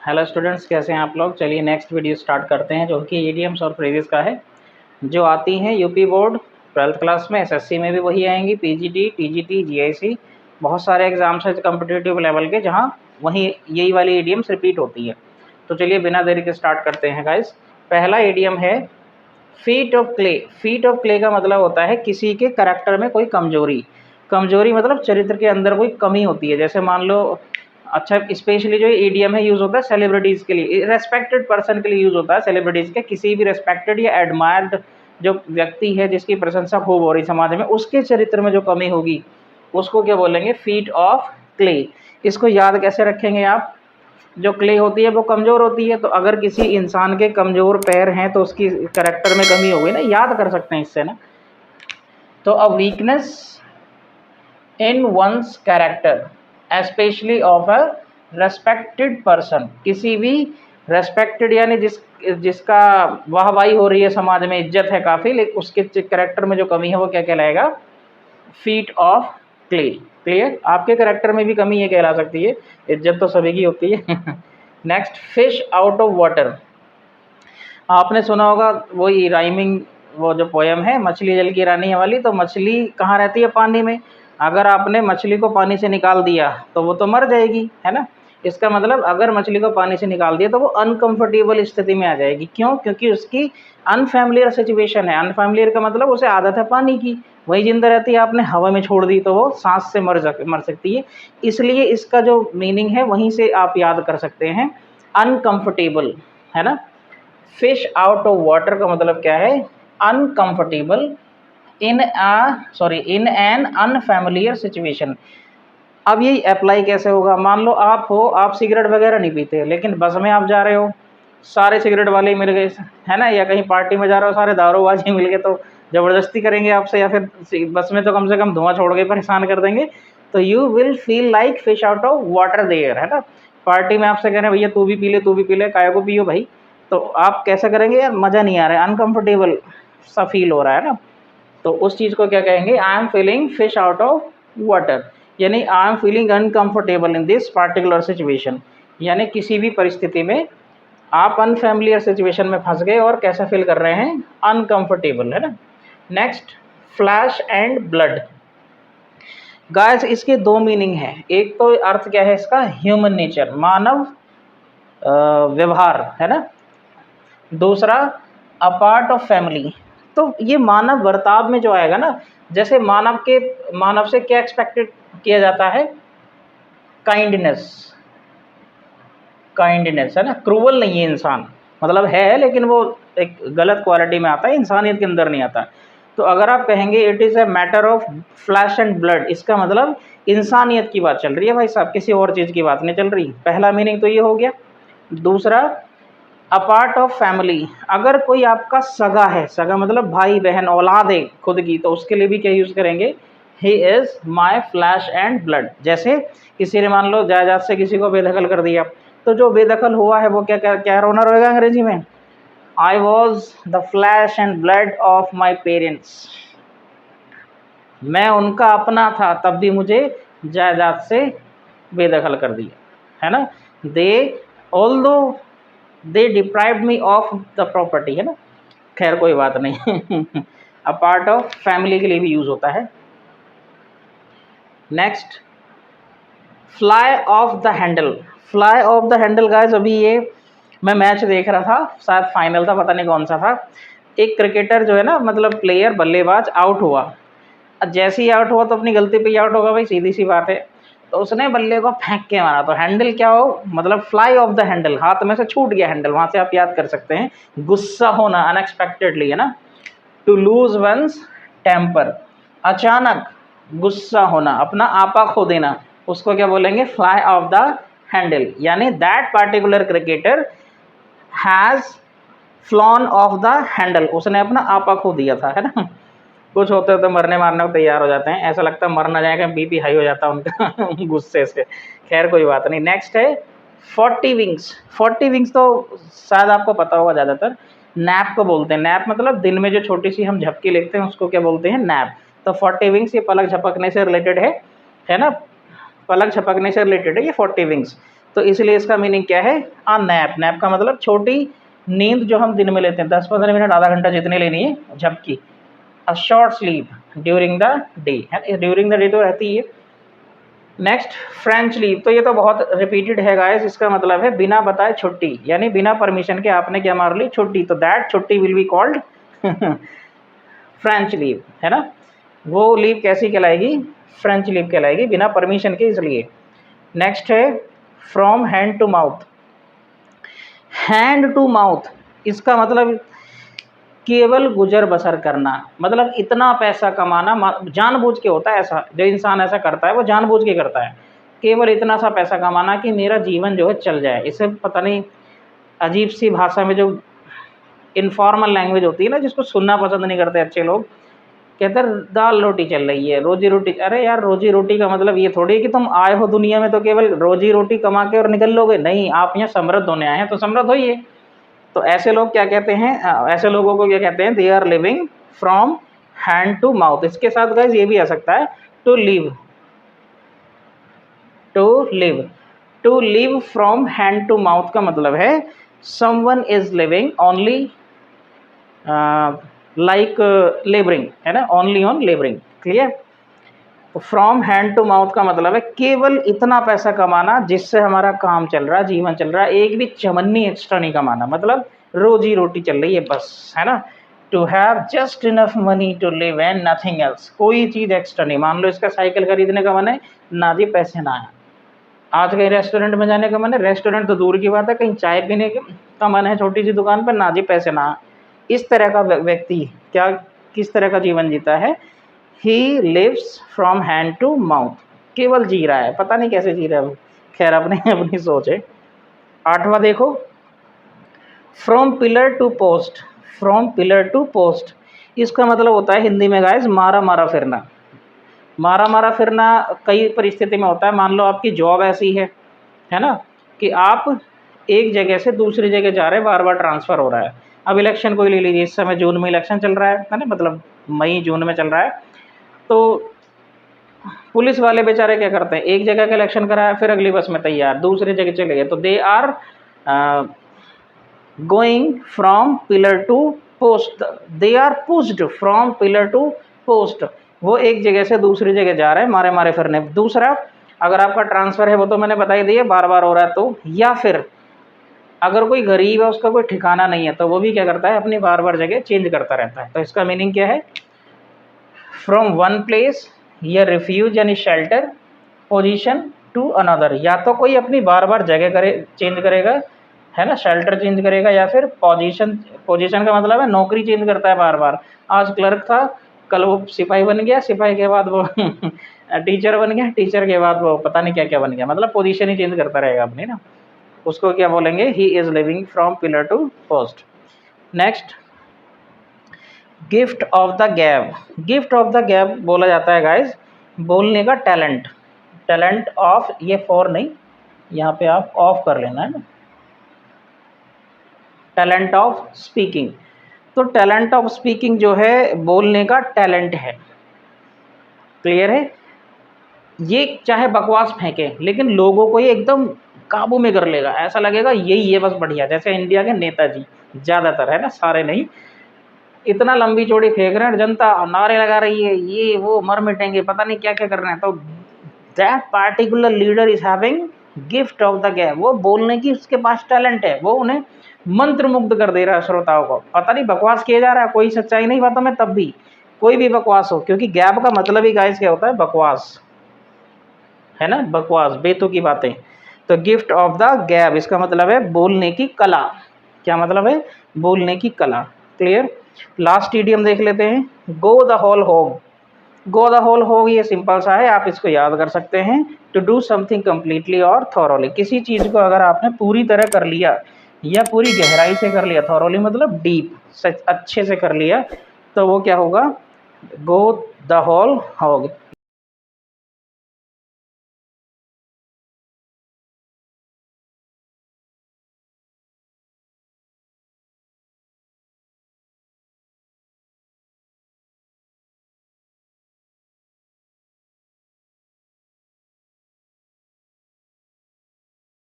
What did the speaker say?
Hello students, कैसे हैं आप लोग। चलिए नेक्स्ट वीडियो स्टार्ट करते हैं, जो कि ईडियम्स और फ्रेजेस का है, जो आती हैं यूपी बोर्ड 12th क्लास में। एसएससी में भी वही आएंगी, पीजीटी, टीजीटी, जीआईसी, बहुत सारे एग्जाम्स हैं कॉम्पिटिटिव लेवल के, जहां वही यही वाली ईडियम्स रिपीट होती है। तो चलिए बिना देरी के स्टार्ट करते हैं गाइस। पहला ईडियम है feet of clay. Feet of clay का मतलब होता है किसी के करैक्टर में कोई कमजोरी। कमजोरी मतलब चरित्र के अंदर कोई कमी होती है। जैसे मान लो, अच्छा स्पेशली जो ईडीएम है यूज होता है सेलिब्रिटीज के लिए, रेस्पेक्टेड पर्सन के लिए यूज होता है। सेलिब्रिटीज के किसी भी रेस्पेक्टेड या एडमायर्ड जो व्यक्ति है, जिसकी प्रशंसा खूब हो रही समाज में, उसके चरित्र में जो कमी होगी उसको क्या बोलेंगे, फीट ऑफ क्ले। इसको याद कैसे रखेंगे आप। जो क्ले होती है वो कमजोर होती है, तो अगर किसी इंसान के कमजोर पैर हैं तो उसकी करेक्टर में कमी हो गई ना, याद कर सकते हैं इससे ना। तो a weakness in one's character especially of a respected person. किसी भी रेस्पेक्टेड यानी जिसका वाहवाही हो रही है समाज में, इज्जत है काफ़ी, लेकिन उसके करेक्टर में जो कमी है वो क्या कहलाएगा, फीट ऑफ क्ले। क्लियर। आपके करेक्टर में भी कमी ये कहला सकती है, इज्जत तो सभी की होती है। Next, fish out of water. आपने सुना होगा वही राइमिंग, वो जो पोयम है, मछली जल की रानी है वाली। तो मछली कहाँ रहती है, पानी में। अगर आपने मछली को पानी से निकाल दिया तो वो तो मर जाएगी, है ना। इसका मतलब अगर मछली को पानी से निकाल दिया तो वो अनकंफर्टेबल स्थिति में आ जाएगी। क्यों? क्योंकि उसकी अनफैमिलियर सिचुएशन है। अनफैमिलियर का मतलब उसे आदत है पानी की, वही जिंदा रहती है। आपने हवा में छोड़ दी तो वो सांस से मर सकती है। इसलिए इसका जो मीनिंग है वहीं से आप याद कर सकते हैं, अनकंफर्टेबल, है ना। फिश आउट ऑफ वाटर का मतलब क्या है, uncomfortable in an unfamiliar situation. अब ये अप्लाई कैसे होगा। मान लो आप सिगरेट वगैरह नहीं पीते, लेकिन बस में आप जा रहे हो, सारे सिगरेट वाले ही मिल गए, है ना। या कहीं पार्टी में जा रहे हो, सारे दारूबाज ही मिल गए, तो ज़बरदस्ती करेंगे आपसे, या फिर बस में तो कम से कम धुआं छोड़ के परेशान कर देंगे। तो you will feel like fish out of water there, है ना। पार्टी में आपसे कह रहे हैं भैया तू भी पी ले, काय को पियो भाई, तो आप कैसा करेंगे, यार मज़ा नहीं आ रहा है, अनकंफर्टेबल सा फील हो रहा है ना। तो उस चीज़ को क्या कहेंगे, I am feeling fish out of water, यानी I am feeling uncomfortable in this particular situation. यानी किसी भी परिस्थिति में आप अनफैमिलियर सिचुएशन में फंस गए और कैसा फील कर रहे हैं, अनकंफर्टेबल, है ना। Next, flash and blood. Guys इसके दो मीनिंग है। एक तो अर्थ क्या है इसका, ह्यूमन नेचर, मानव व्यवहार, है ना। दूसरा, अ पार्ट ऑफ फैमिली। तो ये मानव बर्ताव में जो आएगा ना, जैसे मानव से क्या एक्सपेक्टेड किया जाता है, काइंडनेस। काइंडनेस, है ना। क्रूवल नहीं है इंसान, मतलब है लेकिन वो एक गलत क्वालिटी में आता है, इंसानियत के अंदर नहीं आता। तो अगर आप कहेंगे it is a matter of flash and blood, इसका मतलब इंसानियत की बात चल रही है भाई साहब, किसी और चीज़ की बात नहीं चल रही। पहला मीनिंग तो ये हो गया। दूसरा, अ पार्ट ऑफ फैमिली। अगर कोई आपका सगा है, सगा मतलब भाई बहन औलाद है खुद की, तो उसके लिए भी क्या यूज़ करेंगे, he is my flash and blood. जैसे किसी ने मान लो जायदाद से किसी को बेदखल कर दिया, तो जो बेदखल हुआ है वो क्या क्या क्या रोना रोएगा अंग्रेजी में, I was the flash and blood of my parents. मैं उनका अपना था, तब भी मुझे जायदाद से बेदखल कर दिया, है ना। They although they deprived me of the property, है ना। खैर कोई बात नहीं। अ पार्ट ऑफ फैमिली के लिए भी यूज होता है। Next, fly of the handle. Fly of the handle guys, अभी ये मैं मैच देख रहा था, शायद फाइनल था, पता नहीं कौन सा था। एक क्रिकेटर जो है ना, मतलब प्लेयर, बल्लेबाज आउट हुआ। अब जैसे ही आउट हुआ तो अपनी गलती पे ही आउट होगा भाई, सीधी सी बात है। तो उसने बल्ले को फेंक के मारा, तो हैंडल क्या हो, मतलब फ्लाई ऑफ द हैंडल, हाथ में से छूट गया हैंडल। वहां से आप याद कर सकते हैं, गुस्सा होना अनएक्सपेक्टेडली, है ना। टू लूज वंस टेम्पर, अचानक गुस्सा होना, अपना आपा खो देना, उसको क्या बोलेंगे, फ्लाई ऑफ द हैंडल। यानी that particular cricketer has flown of the handle, उसने अपना आपा खो दिया था, है ना। कुछ होते होते मरने मारने को तैयार हो जाते हैं, ऐसा लगता है मर ना जाएगा, बीपी हाई हो जाता है उनका गुस्से से। खैर कोई बात नहीं। नेक्स्ट है 40 विंग्स। 40 विंग्स तो शायद आपको पता होगा, ज़्यादातर नैप को बोलते हैं। नैप मतलब दिन में जो छोटी सी हम झपकी लेते हैं उसको क्या बोलते हैं, नैप। तो 40 विंग्स ये पलक झपकने से रिलेटेड है ना। पलक झपकने से रिलेटेड है ये 40 विंग्स। तो इसलिए इसका मीनिंग क्या है, अ नैप। नैप का मतलब छोटी नींद जो हम दिन में लेते हैं, 10-15 मिनट, आधा घंटा जितने लेनी है, झपकी। A short sleep during the day, है ड्यूरिंग द डे तो रहती है। नेक्स्ट फ्रेंच लीव, तो ये तो बहुत रिपीटेड है गाइस, इसका मतलब है बिना बताए छुट्टी, यानी बिना परमिशन के आपने क्या मार ली, छुट्टी, तो दैट छुट्टी will be called French leave, है ना। वो लीव कैसी कहलाएगी, फ्रेंच लीव कहलाएगी, बिना परमिशन के, इसलिए। नेक्स्ट है from hand to mouth. Hand to mouth, इसका मतलब केवल गुजर बसर करना, मतलब इतना पैसा कमाना, जानबूझ के होता है ऐसा, जो इंसान ऐसा करता है वो जानबूझ के करता है, केवल इतना सा पैसा कमाना कि मेरा जीवन जो है चल जाए। इसे पता नहीं अजीब सी भाषा में जो इनफॉर्मल लैंग्वेज होती है ना, जिसको सुनना पसंद नहीं करते अच्छे लोग, कहते हैं दाल रोटी चल रही है, रोजी रोटी। अरे यार, रोजी रोटी का मतलब ये थोड़ी है कि तुम आए हो दुनिया में तो केवल रोजी रोटी कमा के और निकल लोगे, नहीं, आप यहाँ समृद्ध होने आए हैं तो समृद्ध होइए। तो ऐसे लोग क्या कहते हैं, ऐसे लोगों को क्या कहते हैं, they are living from hand to mouth. इसके साथ गाइस ये भी आ सकता है, to live, to live, to live from hand to mouth का मतलब है someone is living only like labouring, है ना, only on labouring, clear. From hand to mouth का मतलब है केवल इतना पैसा कमाना जिससे हमारा काम चल रहा है, जीवन चल रहा है, एक भी चमन्नी एक्स्ट्रा नहीं कमाना, मतलब रोजी रोटी चल रही है बस, है ना। To have just enough money to live and nothing else, कोई चीज़ एक्स्ट्रा नहीं। मान लो इसका साइकिल खरीदने का मन है, ना जी पैसे ना है। आज कहीं रेस्टोरेंट में जाने का मन है, रेस्टोरेंट तो दूर की बात है, कहीं चाय पीने का मन है छोटी सी दुकान पर, ना जी पैसे ना है। इस तरह का व्यक्ति क्या, किस तरह का जीवन जीता है, ही lives from hand to mouth, केवल जी रहा है, पता नहीं कैसे जी रहा है वो, खैर अपनी अपनी सोच है। 8वां देखो, from pillar to post. From pillar to post, इसका मतलब होता है हिंदी में गाइस, मारा मारा फिरना। मारा मारा फिरना कई परिस्थिति में होता है। मान लो आपकी जॉब ऐसी है ना, कि आप एक जगह से दूसरी जगह जा रहे हैं, बार बार ट्रांसफ़र हो रहा है। अब इलेक्शन को ही ले लीजिए, इस समय जून में इलेक्शन चल रहा है ना, मतलब मई जून में चल रहा है। तो पुलिस वाले बेचारे क्या करते हैं, एक जगह का इलेक्शन कराया, फिर अगली बस में तैयार दूसरी जगह चले गए, तो they are going from pillar to post, they are pushed from pillar to post, वो एक जगह से दूसरी जगह जा रहे हैं मारे मारे फिरने। दूसरा, अगर आपका ट्रांसफ़र है, वो तो मैंने बता ही दिया, बार बार हो रहा है, तो या फिर अगर कोई गरीब है, उसका कोई ठिकाना नहीं है, तो वो भी क्या करता है, अपनी बार बार जगह चेंज करता रहता है। तो इसका मीनिंग क्या है, फ्रॉम वन प्लेस या रिफ्यूज यानी शेल्टर, पोजीशन टू अनदर, या तो कोई अपनी बार बार जगह चेंज करेगा, है ना, शेल्टर चेंज करेगा, या फिर पोजीशन, पोजीशन का मतलब है नौकरी चेंज करता है बार बार। आज क्लर्क था, कल वो सिपाही बन गया, सिपाही के बाद वो टीचर बन गया, टीचर के बाद वो पता नहीं क्या क्या बन गया, मतलब पोजीशन ही चेंज करता रहेगा अपनी ना। उसको क्या बोलेंगे, he is living from pillar to post. Next, gift of the gab. Gift of the gab बोला जाता है गाइस बोलने का टैलेंट। टैलेंट ऑफ, ये फॉर नहीं, यहाँ पे आप ऑफ कर लेना है ना, टैलेंट ऑफ स्पीकिंग। तो टैलेंट ऑफ स्पीकिंग जो है, बोलने का टैलेंट है, क्लियर है। ये चाहे बकवास फेंके, लेकिन लोगों को ये एकदम काबू में कर लेगा, ऐसा लगेगा यही है बस बढ़िया। जैसे इंडिया के नेताजी ज़्यादातर, है ना, सारे नहीं, इतना लंबी चौड़ी फेंक रहे हैं, जनता नारे लगा रही है, ये वो मर मिटेंगे, पता नहीं क्या क्या कर रहे हैं। तो that particular leader is having gift of the गैब, वो बोलने की उसके पास टैलेंट है, वो उन्हें मंत्र मुग्ध कर दे रहा है श्रोताओं को। पता नहीं बकवास किया जा रहा है, कोई सच्चाई नहीं बातों में, तब भी कोई भी बकवास हो, क्योंकि गैब का मतलब ही गाइस क्या होता है, बकवास, है ना, बकवास, बेतुकी की बातें। तो गिफ्ट ऑफ द गैब इसका मतलब है बोलने की कला। क्या मतलब है, बोलने की कला, क्लियर। लास्ट इडियम देख लेते हैं, गो द होल होग। गो द होल होग ये सिंपल सा है, आप इसको याद कर सकते हैं, टू डू समथिंग कम्प्लीटली और थॉरोली। किसी चीज़ को अगर आपने पूरी तरह कर लिया या पूरी गहराई से कर लिया, थॉरोली मतलब डीप, अच्छे से कर लिया, तो वो क्या होगा, गो द होल होग।